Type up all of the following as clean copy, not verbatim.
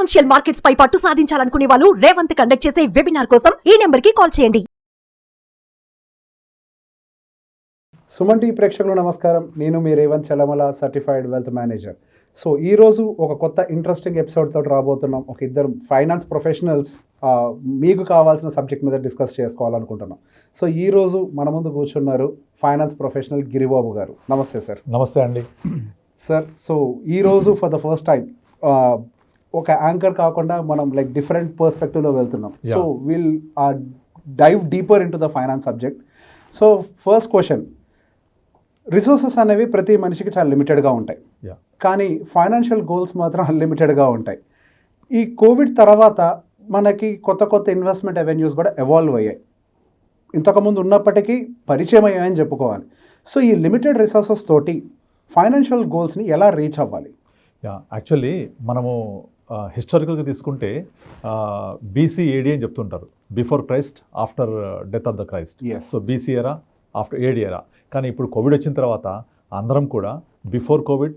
Financial markets పై పట్టు సాధించాలనుకునే వాళ్ళు Revanth conduct చేసే వెబినార్ కోసం ఈ నెంబర్ కి కాల్ చేయండి. సుమన్ టీవీ ప్రేక్షకులు నమస్కారం. నేను మీ Revanth Chalamala, certified wealth manager. So ఈరోజు ఒక కొత్త ఇంట్రెస్టింగ్ ఎపిసోడ్ తోటి రాబోతున్నాం. ఒక ఇద్దరు ఫైనాన్స్ ప్రొఫెషనల్స్ మీకు కావాల్సిన సబ్జెక్ట్ మీద డిస్కస్ చేసుకోవాలనుకుంటున్నాం. సో ఈరోజు మన ముందు కూర్చున్నారు ఫైనాన్స్ ప్రొఫెషనల్ గిరిబాబు గారు. నమస్తే సార్. నమస్తే అండి సార్. సో ఈరోజు ఫర్ ద ఫస్ట్ టైం ఒక యాంకర్ కాకుండా మనం లైక్ డిఫరెంట్ పర్స్పెక్టివ్లో వెళ్తున్నాం. So will dive deeper into the finance subject. So first question, resources అనేవి ప్రతి మనిషికి చాలా లిమిటెడ్గా ఉంటాయి, కానీ ఫైనాన్షియల్ గోల్స్ మాత్రం అన్లిమిటెడ్గా ఉంటాయి. ఈ కోవిడ్ తర్వాత మనకి కొత్త కొత్త ఇన్వెస్ట్మెంట్ అవెన్యూస్ కూడా ఎవాల్వ్ అయ్యాయి. ఇంతకుముందు ఉన్నప్పటికీ పరిచయం అయ్యాయని చెప్పుకోవాలి. సో ఈ లిమిటెడ్ రిసోర్సెస్ తోటి ఫైనాన్షియల్ గోల్స్ని ఎలా రీచ్ అవ్వాలి? యాక్చువల్లీ మనము హిస్టారికల్గా తీసుకుంటే BC-AD అని చెప్తుంటారు, before Christ after death of the Christ. So BC ఎరా, ఆఫ్టర్ AD ఎరా. కానీ ఇప్పుడు కోవిడ్ వచ్చిన తర్వాత అందరం కూడా బిఫోర్ కోవిడ్,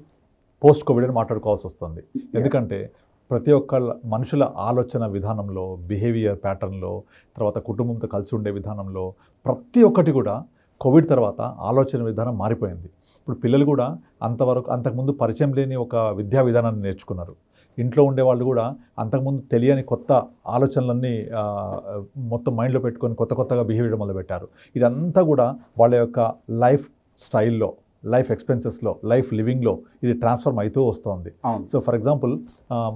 పోస్ట్ కోవిడ్ అని మాట్లాడుకోవాల్సి వస్తుంది. ఎందుకంటే ప్రతి ఒక్క మనుషుల ఆలోచన విధానంలో, బిహేవియర్ ప్యాటర్న్లో, తర్వాత కుటుంబంతో కలిసి ఉండే విధానంలో ప్రతి ఒక్కటి కూడా కోవిడ్ తర్వాత ఆలోచన విధానం మారిపోయింది. ఇప్పుడు పిల్లలు కూడా అంతకుముందు పరిచయం లేని ఒక విద్యా విధానాన్ని నేర్చుకున్నారు. ఇంట్లో ఉండేవాళ్ళు కూడా అంతకుముందు తెలియని కొత్త ఆలోచనలన్నీ మొత్తం మైండ్లో పెట్టుకొని కొత్తగా బిహేవియర్ మొదలుపెట్టారు. ఇదంతా కూడా వాళ్ళ యొక్క లైఫ్ స్టైల్లో, లైఫ్ ఎక్స్పెన్సెస్లో, లైఫ్ లివింగ్లో ఇది ట్రాన్స్ఫర్మ్ అవుతూ వస్తుంది. సో ఫర్ ఎగ్జాంపుల్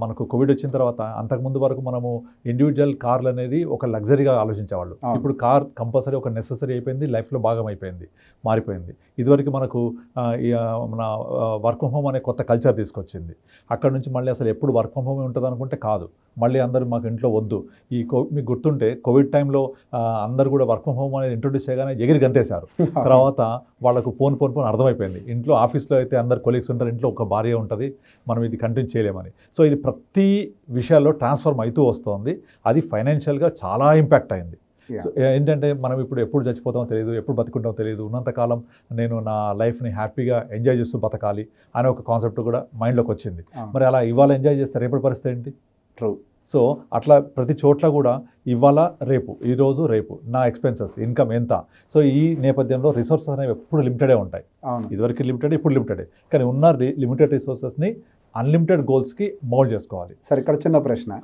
మనకు కోవిడ్ వచ్చిన తర్వాత అంతకుముందు వరకు మనము ఇండివిజువల్ కార్లు అనేది ఒక లగ్జరీగా ఆలోచించేవాళ్ళు. ఇప్పుడు కార్ కంపల్సరీ ఒక నెసెసరీ అయిపోయింది, లైఫ్లో భాగం అయిపోయింది, మారిపోయింది. ఇదివరకు మనకు మన వర్క్ ఫ్రమ్ హోమ్ అనే కొత్త కల్చర్ తీసుకొచ్చింది. అక్కడ నుంచి మళ్ళీ అసలు ఎప్పుడు వర్క్ ఫ్రమ్ హోమ్ ఉంటుంది అనుకుంటే కాదు, మళ్ళీ అందరూ మాకు ఇంట్లో వద్దు. మీకు గుర్తుంటే కోవిడ్ టైంలో అందరూ కూడా వర్క్ ఫ్రమ్ హోమ్ అనేది ఇంట్రొడ్యూస్ చేయగానే ఎగిరి గంతేశారు. తర్వాత వాళ్ళకు ఫోన్ అర్థమైపోయింది. ఇంట్లో ఆఫీస్లో అయితే అందరు కొలీగ్స్ ఉంటారు, ఇంట్లో ఒక భార్య ఉంటుంది, మనం ఇది కంటిన్యూ చేయలేమని. సో ఇది ప్రతి విషయాల్లో ట్రాన్స్ఫార్మ్ అవుతూ వస్తుంది. అది ఫైనాన్షియల్గా చాలా ఇంపాక్ట్ అయింది. సో ఏంటంటే మనం ఇప్పుడు ఎప్పుడు చచ్చిపోతామో తెలియదు, ఎప్పుడు బతుకుంటామో తెలియదు, ఉన్నంతకాలం నేను నా లైఫ్ని హ్యాపీగా ఎంజాయ్ చేస్తూ బతకాలి అనే ఒక కాన్సెప్ట్ కూడా మైండ్లోకి వచ్చింది. మరి అలా ఇవాళ ఎంజాయ్ చేస్తే రేపటి పరిస్థితి ఏంటి? ట్రూ. సో అట్లా ప్రతి చోట్ల కూడా ఇవాళ రేపు, ఈరోజు రేపు నా ఎక్స్పెన్సెస్, ఇన్కమ్ ఎంత. సో ఈ నేపథ్యంలో రిసోర్సెస్ అనేవి ఎప్పుడు లిమిటెడే ఉంటాయి. ఇదివరకు లిమిటెడ్, ఇప్పుడు లిమిటెడే. కానీ ఉన్న లిమిటెడ్ రిసోర్సెస్ని అన్లిమిటెడ్ గోల్స్కి మౌల్డ్ చేసుకోవాలి. సరే, ఇక్కడ చిన్న ప్రశ్న,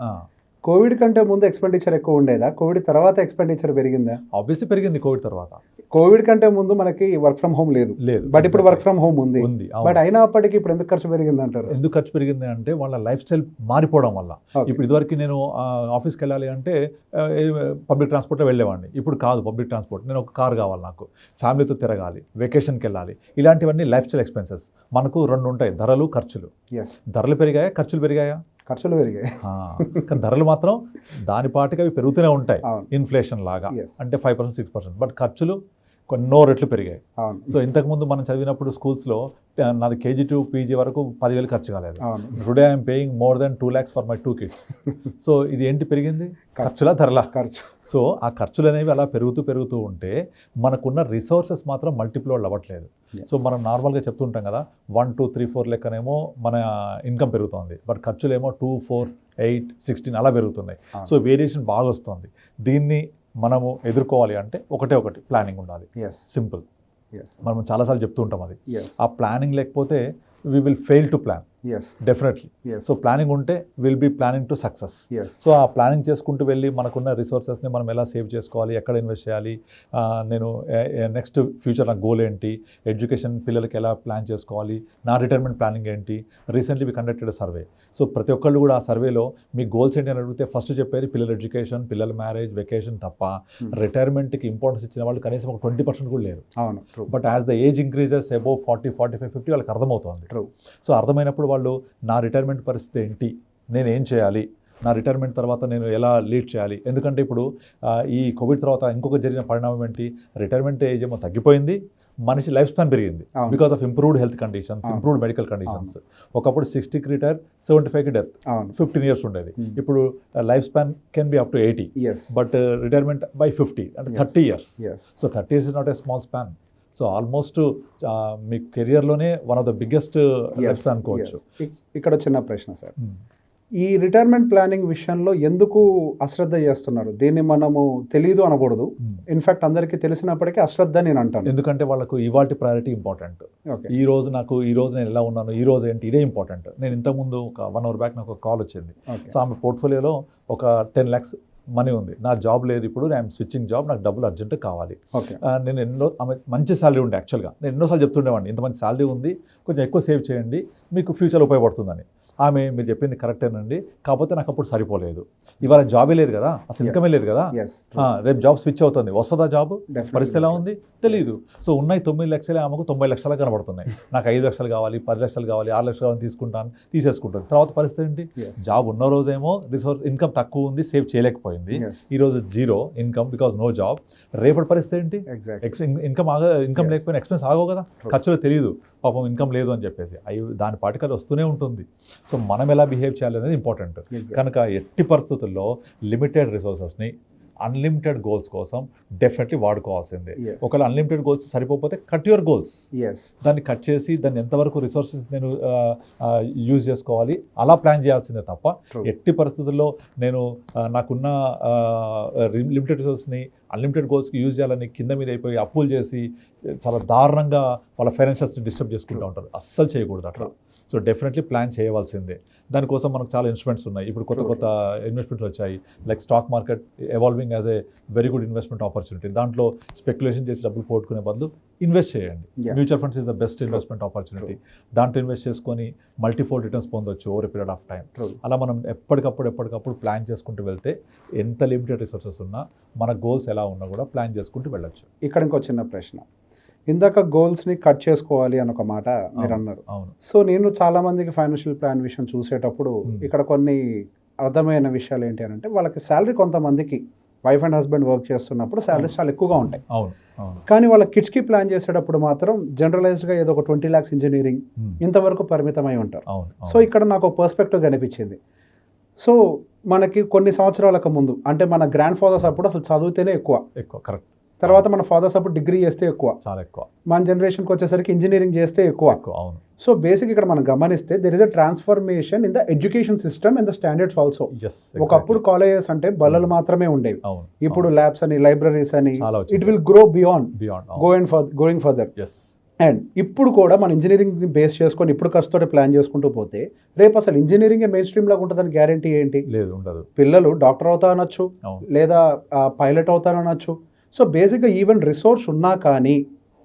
కోవిడ్ కంటే ముందు ఎక్స్పెండిచర్ ఎక్కువ ఉండేదా? కోవిడ్ తర్వాత ఎక్స్పెండిచర్ పెరిగిందా? ఆబ్వియస్లీ పెరిగింది కోవిడ్ తర్వాత. కోవిడ్ కంటే ముందు మనకి వర్క్ ఫ్రమ్ హోమ్ లేదు, బట్ ఇప్పుడు వర్క్ ఫ్రమ్ హోమ్ ఉంది. బట్ అయినప్పటికీ ఇప్పుడు ఎందుకు ఖర్చు పెరిగింది అంటారు? ఎందుకు ఖర్చు పెరిగింది అంటే వాళ్ళ లైఫ్ స్టైల్ మారిపోవడం వల్ల. ఇప్పుడు ఇదివరకు నేను ఆఫీస్కి వెళ్ళాలి అంటే పబ్లిక్ ట్రాన్స్పోర్ట్లో వెళ్ళేవాడిని, ఇప్పుడు కాదు పబ్లిక్ ట్రాన్స్పోర్ట్. నేను ఒక కార్ కావాలి, నాకు ఫ్యామిలీతో తిరగాలి, వెకేషన్కి వెళ్ళాలి. ఇలాంటివన్నీ లైఫ్ స్టైల్ ఎక్స్పెన్సెస్. మనకు రెండు ఉంటాయి, ధరలు, ఖర్చులు. ధరలు పెరిగాయా, ఖర్చులు పెరిగాయా? ఖర్చులు పెరిగాయి. కానీ ధరలు మాత్రం దాని పాటికి అవి పెరుగుతూనే ఉంటాయి, ఇన్ఫ్లేషన్ లాగా. అంటే 5%, 6%. బట్ ఖర్చులు కొన్నో రెట్లు పెరిగాయి. సో ఇంతకుముందు మనం చదివినప్పుడు స్కూల్స్లో నాది KG to PG వరకు 10,000 ఖర్చు కాలేదు. Today I'm paying more than 2 lakhs for my 2 kids. So ఇది ఏంటి పెరిగింది? ఖర్చుల ధరల ఖర్చు. సో ఆ ఖర్చులు అనేవి అలా పెరుగుతూ ఉంటే మనకున్న రిసోర్సెస్ మాత్రం మల్టిప్లోడ్ అవ్వట్లేదు. సో మనం నార్మల్గా చెప్తుంటాం కదా, 1, 2, 3, 4 లెక్కనేమో మన ఇన్కమ్ పెరుగుతుంది, బట్ ఖర్చులేమో 2, 4, 8, 16 అలా పెరుగుతున్నాయి. సో వేరియేషన్ బాగా వస్తుంది. దీన్ని మనము ఎదుర్కోవాలి అంటే ఒకటి ప్లానింగ్ ఉండాలి. సింపుల్. మనం చాలాసార్లు చెప్తూ ఉంటాం అది. ఆ ప్లానింగ్ లేకపోతే we will fail to plan. Definitely. So planning ఉంటే will be planning to success. So ఆ ప్లానింగ్ చేసుకుంటూ వెళ్ళి మనకున్న రిసోర్సెస్ని మనం ఎలా సేవ్ చేసుకోవాలి, ఎక్కడ ఇన్వెస్ట్ చేయాలి, నేను నెక్స్ట్ ఫ్యూచర్ నా గోల్ ఏంటి, ఎడ్యుకేషన్ పిల్లలకి ఎలా ప్లాన్ చేసుకోవాలి, నా రిటైర్మెంట్ ప్లానింగ్ ఏంటి. Recently we conducted survey. So ప్రతి ఒక్కళ్ళు కూడా ఆ సర్వేలో మీ గోల్స్ ఏంటి అని అడిగితే ఫస్ట్ చెప్పేది పిల్లల ఎడ్యుకేషన్, పిల్లల మ్యారేజ్, వెకేషన్ తప్ప రిటైర్మెంట్కి ఇంపార్టెన్స్ ఇచ్చిన వాళ్ళు కనీసం ఒక 20% కూడా లేరు. But as the age increases above 40, 45, 50 వాళ్ళకి అర్థమవుతుంది. సో అర్థమైనప్పుడు వాళ్ళు నా రిటైర్మెంట్ పరిస్థితి ఏంటి, నేను ఏం చేయాలి, నా రిటైర్మెంట్ తర్వాత నేను ఎలా లీడ్ చేయాలి. ఎందుకంటే ఇప్పుడు ఈ కోవిడ్ తర్వాత ఇంకొక జరిగిన పరిణామం ఏంటి, రిటైర్మెంట్ ఏజ్ ఏమో తగ్గిపోయింది, మనిషి లైఫ్ స్పాన్ పెరిగింది because of improved health conditions, improved medical conditions. ఒకప్పుడు 60కి రిటైర్, 75కి డెత్, 15 years ఉండేది. ఇప్పుడు life span can be up to 80, but retirement by 50 అంటే 30 years. So 30 years is not a small span. So almost మీ కెరియర్లోనే one of the biggest life span అనుకోవచ్చు. ఇక్కడ చిన్న ప్రశ్న సార్, ఈ రిటైర్మెంట్ ప్లానింగ్ విషయంలో ఎందుకు అశ్రద్ధ చేస్తున్నారు? దీన్ని మనము తెలీదు అనకూడదు. ఇన్ఫాక్ట్ అందరికీ తెలిసినప్పటికీ అశ్రద్ధ నేను అంటాను. ఎందుకంటే వాళ్ళకు ఇవాల్టి ప్రయారిటీ ఇంపార్టెంట్. ఈ రోజు నేను ఎలా ఉన్నాను, ఈ రోజు ఏంటి, ఇదే ఇంపార్టెంట్. నేను ఇంతకుముందు ఒక 1 hour బ్యాక్ నాకు ఒక కాల్ వచ్చింది. సో ఆమె పోర్ట్ఫోలియోలో ఒక 10 lakhs మనీ ఉంది. నా జాబ్ లేదు, ఇప్పుడు ఐఎమ్ స్విచ్చింగ్ జాబ్, నాకు డబ్బులు అర్జెంట్ కావాలి. నేను ఆమె మంచి శాలరీ ఉండే, యాక్చువల్గా నేను ఎన్నోసార్లు చెప్తుండేవాడిని, ఇంత మంచి శాలరీ ఉంది, కొంచెం ఎక్కువ సేవ్ చేయండి, మీకు ఫ్యూచర్లో ఉపయోగపడుతుందని. ఆమె మీరు చెప్పింది కరెక్టేనండి, కాకపోతే నాకు అప్పుడు సరిపోలేదు. ఇవాళ జాబే లేదు కదా, అసలు ఇన్కమే లేదు కదా, రేపు జాబ్ స్విచ్ అవుతుంది, వస్తుందా జాబ్, పరిస్థితి ఎలా ఉంది తెలియదు. సో ఉన్నాయి 9 లక్షలే, ఆమెకు 90 లక్షలు కనబడుతున్నాయి. నాకు 5 లక్షలు కావాలి, 10 లక్షలు కావాలి, 6 లక్షలు కావాలి, తీసేసుకుంటాను. తర్వాత పరిస్థితి ఏంటి? జాబ్ ఉన్న రోజేమో రిసోర్స్ ఇన్కమ్ తక్కువ ఉంది, సేవ్ చేయలేకపోయింది. ఈ రోజు zero income because no job. రేపటి పరిస్థితి ఏంటి? ఇన్కమ్ లేకపోయినా ఎక్స్పెన్స్ ఆగవు కదా, ఖర్చులు తెలియదు, పాపం ఇన్కమ్ లేదు అని చెప్పేసి అవి దాని పాటికలు వస్తూనే ఉంటుంది. సో మనం ఎలా బిహేవ్ చేయాలి అనేది ఇంపార్టెంట్. కనుక ఎట్టి పరిస్థితుల్లో లిమిటెడ్ రిసోర్సెస్ని అన్లిమిటెడ్ గోల్స్ కోసం డెఫినెట్లీ వాడుకోవాల్సిందే. ఒకవేళ అన్లిమిటెడ్ గోల్స్ సరిపోతే కట్ యువర్ గోల్స్, దాన్ని కట్ చేసి దాన్ని ఎంతవరకు రిసోర్సెస్ నేను యూజ్ చేసుకోవాలి అలా ప్లాన్ చేయాల్సిందే తప్ప ఎట్టి పరిస్థితుల్లో నేను నాకున్న లిమిటెడ్ రిసోర్స్ని అన్లిమిటెడ్ గోల్స్కి యూజ్ చేయాలని కింద మీద అయిపోయి అప్పులు చేసి చాలా దారుణంగా వాళ్ళ ఫైనాన్షియల్స్ని డిస్టర్బ్ చేసుకుంటూ ఉంటారు. అస్సలు చేయకూడదు అట్లా. సో డెఫినెట్లీ ప్లాన్ చేయవలసిందే. దానికోసం మనకు చాలా ఇన్స్ట్రుమెంట్స్ ఉన్నాయి. ఇప్పుడు కొత్త ఇన్వెస్ట్మెంట్స్ వచ్చాయి, like stock market evolving as a very good investment opportunity. దాంట్లో స్పెక్యులేషన్ చేసి డబ్బులు పోగొట్టుకునే బదులు ఇన్వెస్ట్ చేయండి. Mutual funds is the best investment opportunity. దాంట్లో ఇన్వెస్ట్ చేసుకొని మల్టీఫోల్డ్ రిటర్న్స్ పొందొచ్చు over a period of time. అలా మనం ఎప్పటికప్పుడు ప్లాన్ చేసుకుంటూ వెళ్తే ఎంత లిమిటెడ్ రిసోర్సెస్ ఉన్నా మన గోల్స్ ఎలా ఉన్నా కూడా ప్లాన్ చేసుకుంటూ వెళ్ళొచ్చు. ఇక్కడ ఇంకో చిన్న ప్రశ్న, ఇందాక గోల్స్ని కట్ చేసుకోవాలి అని ఒక మాట మీరు అన్నారు. సో నేను చాలా మందికి ఫైనాన్షియల్ ప్లాన్ విషయం చూసేటప్పుడు ఇక్కడ కొన్ని అర్థమైన విషయాలు ఏంటి అని అంటే, వాళ్ళకి శాలరీ కొంతమందికి వైఫ్ అండ్ హస్బెండ్ వర్క్ చేస్తున్నప్పుడు శాలరీస్ చాలా ఎక్కువగా ఉంటాయి. కానీ వాళ్ళ కిడ్స్కి ప్లాన్ చేసేటప్పుడు మాత్రం జనరలైజ్డ్గా ఏదో ఒక 20 lakhs ఇంజనీరింగ్ ఇంతవరకు పరిమితమై ఉంటారు. సో ఇక్కడ నాకు ఒక పర్స్పెక్టివ్ కనిపించింది. సో మనకి కొన్ని సంవత్సరాలకు ముందు అంటే మన గ్రాండ్ ఫాదర్స్ అప్పుడు అసలు చదివితేనే ఎక్కువ కరెక్ట్. తర్వాత మన ఫాదర్స్ అప్పుడు డిగ్రీ చేస్తే ఎక్కువ, చాలా ఎక్కువ. మన జనరేషన్కి వచ్చేసరికి ఇంజనీరింగ్ చేస్తే ఎక్కువ. అవును. సో బేసిక్ ఇక్కడ మనం గమనిస్తే there is a transformation in the education system and the standards also. ఒకప్పుడు కాలేజెస్ అంటే బల్లలు మాత్రమే ఉండేవి, ఇప్పుడు ల్యాబ్స్ అని, లైబ్రరీస్ అని, it will grow beyond going further. And ఇప్పుడు కూడా మన ఇంజనీరింగ్ బేస్ చేసుకొని ఇప్పుడు ఖర్చుతో ప్లాన్ చేసుకుంటూ పోతే రేపు అసలు ఇంజనీరింగ్ మెయిన్ స్ట్రీమ్ లాగా ఉంటుందని గ్యారంటీ ఏంటి? లేదు, ఉండదు. పిల్లలు డాక్టర్ అవుతా అనొచ్చు, లేదా పైలట్ అవుతానొచ్చు. సో బేసిక్గా ఈవెన్ రిసోర్స్ ఉన్నా కానీ,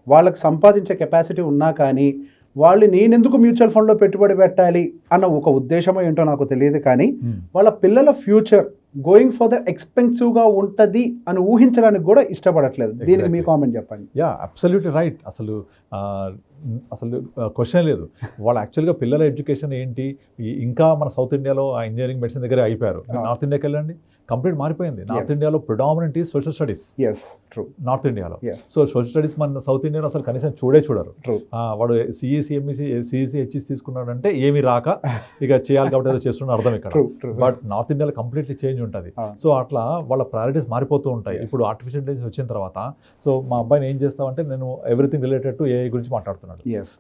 వాళ్ళకి సంపాదించే కెపాసిటీ ఉన్నా కానీ, వాళ్ళు నేనెందుకు మ్యూచువల్ ఫండ్లో పెట్టుబడి పెట్టాలి అన్న ఒక ఉద్దేశమో ఏంటో నాకు తెలియదు. కానీ వాళ్ళ పిల్లల ఫ్యూచర్ గోయింగ్ ఫర్దర్ ఎక్స్పెన్సివ్గా ఉంటుంది అని ఊహించడానికి కూడా ఇష్టపడట్లేదు. దీనికి మీ కామెంట్ చెప్పండి. Absolutely right. అసలు క్వశ్చన్ లేదు. వాళ్ళు యాక్చువల్గా పిల్లల ఎడ్యుకేషన్ ఏంటి, ఇంకా మన సౌత్ ఇండియాలో ఆ ఇంజనీరింగ్ మెడిసిన్ దగ్గర అయిపోయారు. నార్త్ ఇండియాకి వెళ్ళండి, కంప్లీట్ మారిపోయింది. నార్త్ ఇండియాలో ప్రిడామినెంట్ ఈ సోషల్ స్టడీస్. నార్త్ ఇండియాలో. సో సోషల్ స్టడీస్ మన సౌత్ ఇండియాలో అసలు కనీసం చూడరు. వాడు సిఈసి, ఎంఈసి, సిఈసి, హెచ్ఈసి తీసుకున్నాడంటే ఏమి రాక ఇక చేయాలి కాబట్టి ఏదో చేస్తున్న అర్థం ఇక్కడ. బట్ నార్త్ ఇండియాలో కంప్లీట్లీ చేంజ్ ఉంటుంది. సో అట్లా వాళ్ళ ప్రయారిటీస్ మారిపోతూ ఉంటాయి. ఇప్పుడు ఆర్టిఫిషియల్ ఇంటెలిజెన్స్ వచ్చిన తర్వాత సో మా అబ్బాయిని ఏం చేస్తామంటే నేను ఎవ్రీథింగ్ రిలేటెడ్ టు ఏఐ గురించి మాట్లాడుతున్నాడు.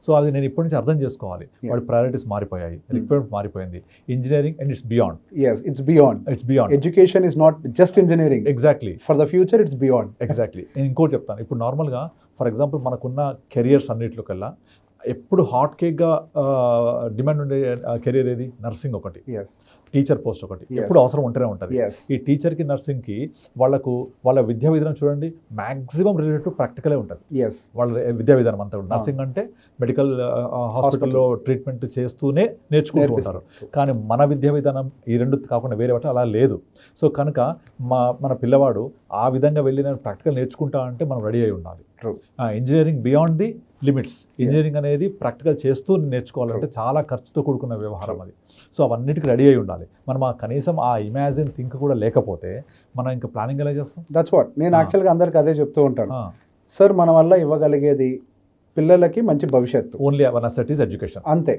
సో అది నేను ఇప్పటి నుంచి అర్థం చేసుకోవాలి. వాడి ప్రయారిటీస్ మారిపోయాయి, రిక్వైర్మెంట్ మారిపోయింది. Engineering and it's beyond. It's beyond. Education is not just engineering. Exactly. For the future, it's beyond. Exactly. నేను ఇంకోటి చెప్తాను. ఇప్పుడు నార్మల్గా ఫర్ ఎగ్జాంపుల్ మనకున్న కెరియర్స్ అన్నింటిలోకల్లా ఎప్పుడు హాట్ కేక్గా డిమాండ్ ఉండే కెరియర్ ఏది? నర్సింగ్ ఒకటి, టీచర్ పోస్ట్ ఒకటి, ఎప్పుడు అవసరం ఉంటూనే ఉంటుంది. ఈ టీచర్కి, నర్సింగ్కి వాళ్ళ విద్యా విధానం చూడండి, మ్యాక్సిమం రిలేటెడ్ టు ప్రాక్టికలే ఉంటుంది. వాళ్ళ విద్యా విధానం అంతా కూడా నర్సింగ్ అంటే మెడికల్ హాస్పిటల్లో ట్రీట్మెంట్ చేస్తూనే నేర్చుకుంటూ ఉంటారు. కానీ మన విద్యా విధానం ఈ రెండు కాకుండా వేరే వాటి అలా లేదు. సో కనుక మన పిల్లవాడు ఆ విధంగా వెళ్ళి నేను ప్రాక్టికల్ నేర్చుకుంటా అంటే మనం రెడీ అయి ఉండాలి. Engineering beyond the limits. Engineering అనేది ప్రాక్టికల్ చేస్తూ నేర్చుకోవాలంటే చాలా ఖర్చుతో కూడుకున్న వ్యవహారం అది. సో అవన్నిటికీ రెడీ అయి ఉండాలి. మనం కనీసం ఆ ఇమాజిన్ థింక్ కూడా లేకపోతే మనం ఇంకా ప్లానింగ్ ఎలా చేస్తాం? దట్స్ వాట్ నేను యాక్చువల్గా అందరికి అదే చెప్తూ ఉంటాను. సార్ మన వల్ల ఇవ్వగలిగేది పిల్లలకి మంచి భవిష్యత్తు. Only one asset is education. అంతే.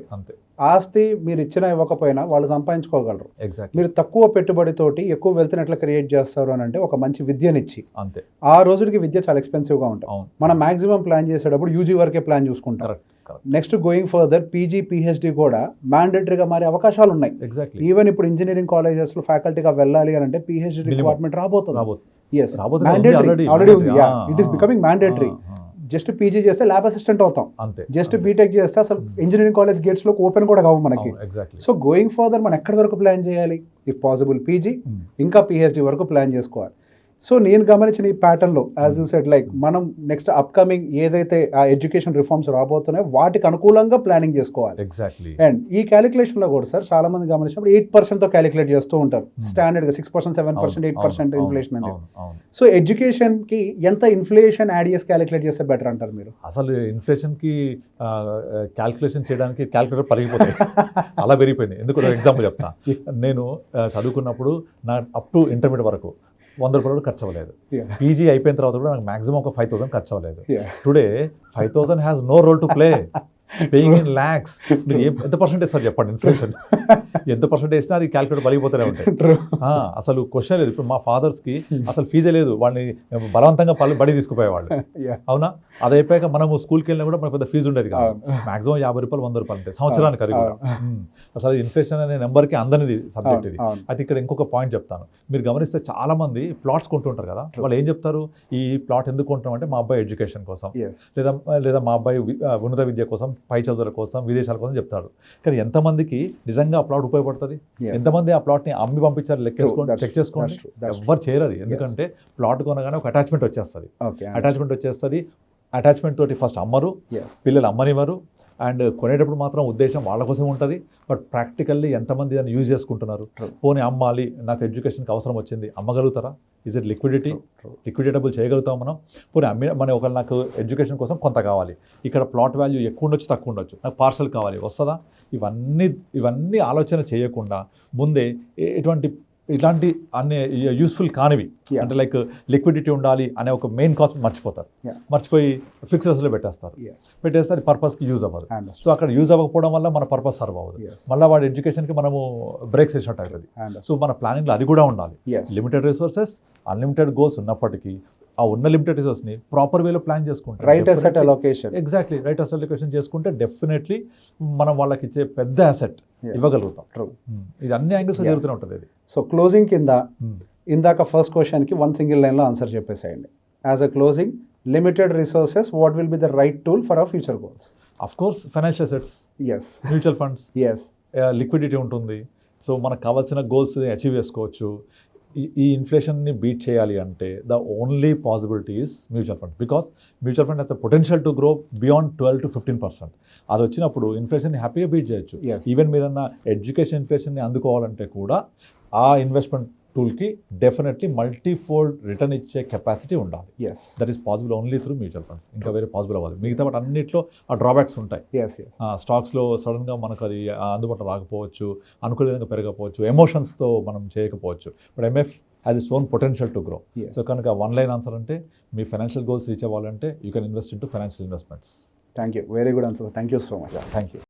ఆస్తి మీరు ఇచ్చినా ఇవ్వకపోయినా వాళ్ళు సంపాదించుకోగలరు. ఎగ్జాక్ట్. మీరు తక్కువ పెట్టుబడితోటి ఎక్కువ వెల్త్ని ఎట్లా క్రియేట్ చేస్తారు అని అంటే ఒక మంచి విద్యనిచ్చి. అంతే. ఆ రోజుకి విద్య చాలా ఎక్స్పెన్సివ్గా ఉంటుంది. మనం మాక్సిమం ప్లాన్ చేసేటప్పుడు యూజీ వరకే ప్లాన్ చూసుకుంటాం. Next going further PG PhD కూడా మ్యాండేటరీగా మారే అవకాశాలు ఉన్నాయి. ఎగ్జాక్ట్లీ. ఈవెన్ ఇప్పుడు ఇంజనీరింగ్ కాలేజెస్ లో ఫ్యాకల్టీగా వెళ్ళాలి అని అంటే పిహెచ్డి రిక్వైర్మెంట్ రాబోతుంది. Yes, mandatory. Already ఉంది. It is becoming mandatory. Just PG చేస్తే ల్యాబ్ అసిస్టెంట్ అవుతాం, అంతే. జస్ట్ బీటెక్ చేస్తే అసలు ఇంజనీరింగ్ కాలేజ్ గేట్స్ లో ఓపెన్ కూడా కావు మనకి. ఎగ్జాక్ట్లీ. సో గోయింగ్ ఫర్దర్ మనం ఎక్కడి వరకు ప్లాన్ చేయాలి? ఇఫ్ పాసిబుల్ పీజీ ఇంకా పిహెచ్డి వరకు ప్లాన్ చేసుకోవాలి. సో నేను గమనించిన ఈ ప్యాటర్న్ లో యాజ్ యూ సెడ్ లైక్ మనం నెక్స్ట్ అప్కమింగ్ ఏదైతే ఆ ఎడ్యుకేషన్ రిఫార్మ్స్ రాబోతున్నాయో వాటికి అనుకూలంగా ప్లానింగ్ చేసుకోవాలి. ఎగ్జాక్ట్లీ. అండ్ ఈ క్యాలిక్యులేషన్ లో కూడా సార్ చాలా మంది గమనించినప్పుడు 8% తో క్యాలిక్యులేట్ చేస్తూ ఉంటారు. స్టాండర్డ్ గా 6%, 7%, 8% ఇన్ఫ్లేషన్ అంటే. సో ఎడ్యుకేషన్ కి ఎంత ఇన్ఫ్లేషన్ యాడ్ చేసి క్యాలిక్యులేట్ చేస్తే బెటర్ అంటారు మీరు? అసలు ఇన్ఫ్లేషన్ కి క్యాల్కులేషన్ చేయడానికి క్యాల్కులేటర్ పరిగిపోతాయి, అలా పెరిగిపోయింది. ఎందుకు ఎగ్జాంపుల్ చెప్తా. నేను చదువుకున్నప్పుడు నా అప్ టు ఇంటర్మీడియట్ వరకు 100 రూపాయలు ఖర్చు అవ్వలేదు. పీజీ అయిపోయిన తర్వాత కూడా నాకు మాక్సిమం ఒక 5,000 ఖర్చు అవ్వలేదు. Today 5,000 has no role to play, paying in lakhs. ఎంత పర్సెంటేజ్ సార్ చెప్పండి ఇన్ఫ్లేషన్? ఎంత పర్సెంటేజ్ వేసినా అది క్యాల్కులేటర్ పలిగిపోతూనే ఉంటాయి. అసలు క్వశ్చన్ లేదు. ఇప్పుడు మా ఫాదర్స్కి అసలు ఫీజే లేదు, వాడిని బలవంతంగా బడి తీసుకుపోయేవాళ్ళు. అవునా? అది అయిపోయాక మనము స్కూల్కి వెళ్ళినా కూడా మనకు పెద్ద ఫీజు ఉండేది కాదు. మాక్సిమం 50 రూపాయలు, 100 రూపాయలు అంతే సంవత్సరానికి. అది కూడా అసలు ఇన్ఫ్లేషన్ అనే నెంబర్కి అందనిది సబ్జెక్ట్ ఇది. అయితే ఇక్కడ ఇంకొక పాయింట్ చెప్తాను. మీరు గమనిస్తే చాలా మంది ప్లాట్స్ కొంటుంటారు కదా, వాళ్ళు ఏం చెప్తారు? ఈ ప్లాట్ ఎందుకు కొంటాం అంటే మా అబ్బాయి ఎడ్యుకేషన్ కోసం, లేదా మా అబ్బాయి ఉన్నత విద్య కోసం, పై చదువుల కోసం, విదేశాల కోసం చెప్తాడు. కానీ ఎంతమందికి నిజంగా ఆ ప్లాట్ ఉపయోగపడుతుంది? ఎంతమంది ఆ ప్లాట్ని అమ్మి పంపించారు లెక్కేసుకోండి, చెక్ చేసుకోండి. ఎవరు చేయరు. ఎందుకంటే ప్లాట్ కొనగానే ఒక అటాచ్మెంట్ వచ్చేస్తుంది. అటాచ్మెంట్ తోటి ఫస్ట్ అమ్మరు, పిల్లలు అమ్మనివ్వరు. అండ్ కొనేటప్పుడు మాత్రం ఉద్దేశం వాళ్ళ కోసం ఉంటుంది. బట్ ప్రాక్టికల్లీ ఎంతమంది దాన్ని యూజ్ చేసుకుంటున్నారు? పోనీ అమ్మాలి, నాకు ఎడ్యుకేషన్కి అవసరం వచ్చింది, అమ్మగలుగుతారా? ఇజ్ ఇట్ లిక్విడేటబుల్ చేయగలుగుతాం మనం? పోనీ మన ఒకళ్ళు నాకు ఎడ్యుకేషన్ కోసం కొంత కావాలి, ఇక్కడ ప్లాట్ వాల్యూ ఎక్కువ ఉండొచ్చు, తక్కువ ఉండొచ్చు, నాకు పార్సల్ కావాలి, వస్తుందా? ఇవన్నీ ఆలోచన చేయకుండా ముందే ఇట్లాంటి అన్ని యూస్ఫుల్ కానివి అంటే లైక్ లిక్విడిటీ ఉండాలి అనే ఒక మెయిన్ కాస్ట్ మర్చిపోతారు. మర్చిపోయి ఫిక్స్డ్స్లో పెట్టేస్తారు, పర్పస్కి యూజ్ అవ్వదు. సో అక్కడ యూజ్ అవ్వకపోవడం వల్ల మన పర్పస్ సర్వ్ అవ్వదు. మళ్ళీ వాడి ఎడ్యుకేషన్కి మనము బ్రేక్స్ వేసినట్టు అవుతుంది. సో మన ప్లానింగ్లో అది కూడా ఉండాలి. లిమిటెడ్ రిసోర్సెస్, అన్లిమిటెడ్ గోల్స్ ఉన్నప్పటికీ ఆ ఉన్న లిమిటెడ్ రిసోర్స్ని ప్రాపర్ వేలో ప్లాన్ చేసుకుంటాం. Right asset allocation. Exactly, right asset allocation చేసుకుంటే డెఫినెట్లీ మనం వాళ్ళకి ఇచ్చే పెద్ద అసెట్ ఇవ్వగలుగుతాం. ఇది అన్ని యాంగిల్స్ జరుగుతూనే ఉంటుంది. ఇది సో క్లోజింగ్ కింద ఇందాక ఫస్ట్ క్వశ్చన్కి 1 సింగిల్ లైన్లో ఆన్సర్ చెప్పేసేయండి. As a closing, limited resources, what will be the right tool for our future goals? Of course financial assets, mutual funds, liquidity ఉంటుంది. సో మనకు కావాల్సిన గోల్స్ అచీవ్ చేసుకోవచ్చు. ఈ ఇన్ఫ్లేషన్ని బీట్ చేయాలి అంటే the only possibility is mutual fund. Because mutual fund has a potential to grow beyond 12 to 15%. అది వచ్చినప్పుడు ఇన్ఫ్లేషన్ని హ్యాపీగా బీట్ చేయొచ్చు. ఈవెన్ మీరన్నా ఎడ్యుకేషన్ ఇన్ఫ్లేషన్ని అందుకోవాలంటే కూడా ఆ ఇన్వెస్ట్మెంట్ టూల్కి డెఫినెట్లీ మల్టీఫోల్డ్ రిటర్న్ ఇచ్చే కెపాసిటీ ఉండాలి. That is possible only through mutual funds. ఇంకా వేరే పాసిబుల్ అవ్వాలి. మిగతా వాటి అన్నింటిలో ఆ డ్రాబ్యాక్స్ ఉంటాయి. స్టాక్స్లో సడన్గా మనకు అది అందుబాటులో రాకపోవచ్చు, అనుకునే విధంగా పెరగకపోవచ్చు, ఎమోషన్స్తో మనం చేయకపోవచ్చు. But MF has its own potential to grow. So కనుక 1 లైన్ ఆన్సర్ అంటే మీ ఫైనాన్షియల్ గోల్స్ రీచ్ అవ్వాలంటే you can invest in to financial investments. Thank you. Very good answer. Thank you so much. Thank you.